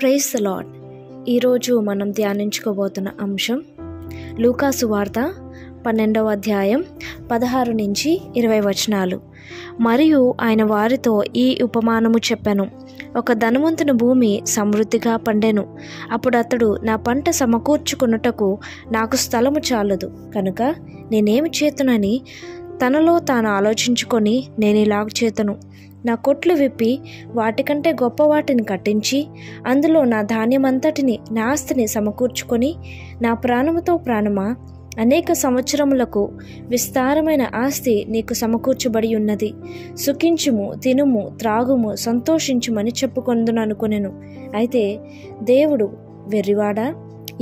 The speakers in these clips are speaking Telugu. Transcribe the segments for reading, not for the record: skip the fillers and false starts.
Praise the lord. ఈరోజు మనం ధ్యానించుకోబోతున్న అంశం లూకాసు వార్త 12వ అధ్యాయం 16 నుంచి 20 వచనాలు. మరియు ఆయన వారితో ఈ ఉపమానము చెప్పెను. ఒక ధనవంతుని భూమి సమృద్ధిగా పండెను. అప్పుడు అతడు, నా పంట సమకూర్చుకొనుటకు నాకు స్థలము చాలదు, కనుక నేనేమి చేతునని తనలో తాను ఆలోచించుకొని, నేను ఇలాగ చేతను, నా కొట్లు విప్పి వాటికంటే గొప్ప వాటిని కట్టించి అందులో నా ధాన్యమంతటిని, నా ఆస్తిని సమకూర్చుకొని, నా ప్రాణముతో ప్రాణమా, అనేక సంవత్సరములకు విస్తారమైన ఆస్తి నీకు సమకూర్చబడి ఉన్నది. సుఖించుము, తినుము, త్రాగుము, సంతోషించుమని చెప్పుకొందుననుకొనెను. అయితే దేవుడు, వెర్రివాడా,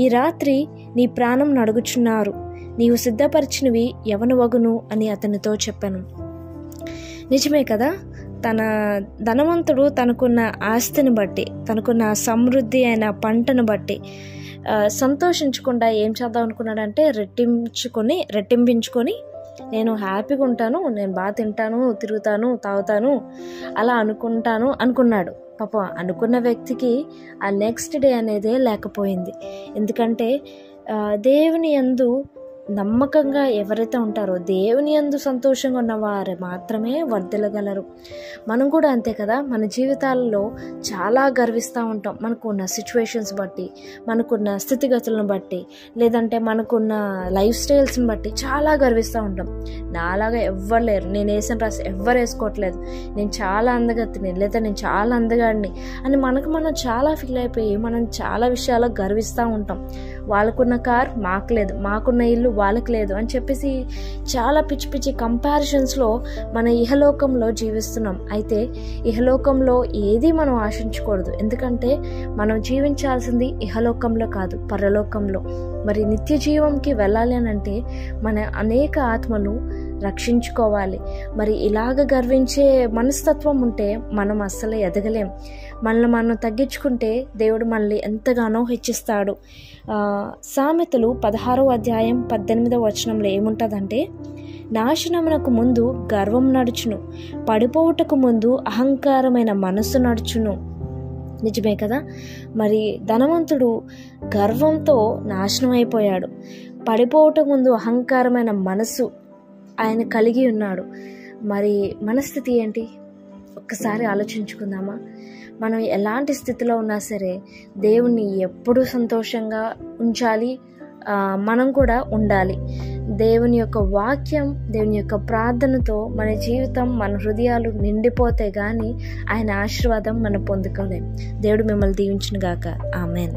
ఈ రాత్రి నీ ప్రాణం నడుగుచున్నారు, నీవు సిద్ధపరిచినవి ఎవను వగును అని అతనితో చెప్పాను. నిజమే కదా, తన ధనవంతుడు తనకున్న ఆస్తిని బట్టి, తనకున్న సమృద్ధి అయిన పంటను బట్టి సంతోషించకుండా ఏం చేద్దాం అనుకున్నాడంటే రెట్టింపించుకొని నేను హ్యాపీగా ఉంటాను, నేను బాగా తింటాను, తిరుగుతాను, తాగుతాను, అలా అనుకున్నాడు. పాప అనుకున్న వ్యక్తికి ఆ నెక్స్ట్ డే అనేదే లేకపోయింది. ఎందుకంటే దేవుని యందు నమ్మకంగా ఎవరైతే ఉంటారో, దేవుని యందు సంతోషంగా ఉన్నవారు మాత్రమే వర్ధిల్లగలరు. మనం కూడా అంతే కదా, మన జీవితాలలో చాలా గర్విస్తూ ఉంటాం. మనకున్న సిచ్యువేషన్స్ బట్టి, మనకున్న స్థితిగతులను బట్టి, లేదంటే మనకున్న లైఫ్ స్టైల్స్ని బట్టి చాలా గర్విస్తూ ఉంటాం. నాలాగా ఎవ్వరు లేరు, నేను వేసిన డ్రెస్ ఎవ్వరు వేసుకోవట్లేదు, నేను చాలా అందగత్తిని, లేదా నేను చాలా అందగాడిని అని మనం చాలా ఫీల్ అయిపోయి మనం చాలా విషయాల్లో గర్విస్తూ ఉంటాం. వాళ్ళకున్న కార్ మాకు లేదు, మాకున్న ఇల్లు వాళ్ళకి లేదు అని చెప్పేసి చాలా పిచ్చి పిచ్చి కంపారిజన్స్లో మన ఇహలోకంలో జీవిస్తున్నాం. అయితే ఇహలోకంలో ఏది మనం ఆశించకూడదు. ఎందుకంటే మనం జీవించాల్సింది ఇహలోకంలో కాదు, పరలోకంలో. మరి నిత్య జీవంకి వెళ్ళాలి అని అంటే మన అనేక ఆత్మను రక్షించుకోవాలి. మరి ఇలాగ గర్వించే మనస్తత్వం ఉంటే మనం అస్సలు ఎదగలేం. మనల్ని మనం తగ్గించుకుంటే దేవుడు మనల్ని ఎంతగానో హెచ్చిస్తాడు. సామెతలు 16వ అధ్యాయం 18వ వచనంలో ఏముంటుందంటే, నాశనమునకు ముందు గర్వం నడుచును, పడిపోవుటకు ముందు అహంకారమైన మనస్సు నడుచును. నిజమే కదా, మరి ధనవంతుడు గర్వంతో నాశనం అయిపోయాడు. పడిపోవటం ముందు అహంకారమైన మనస్సు ఆయన కలిగి ఉన్నాడు. మరి మనస్థితి ఏంటి ఒక్కసారి ఆలోచించుకుందామా? మనం ఎలాంటి స్థితిలో ఉన్నా సరే దేవుణ్ణి ఎప్పుడూ సంతోషంగా ఉంచాలి, మనం కూడా ఉండాలి. దేవుని యొక్క వాక్యం, దేవుని యొక్క ప్రార్థనతో మన జీవితం, మన హృదయాలు నిండిపోతే కానీ ఆయన ఆశీర్వాదం మనం పొందుకోలేం. దేవుడు మిమ్మల్ని దీవించును గాక. ఆమెన్.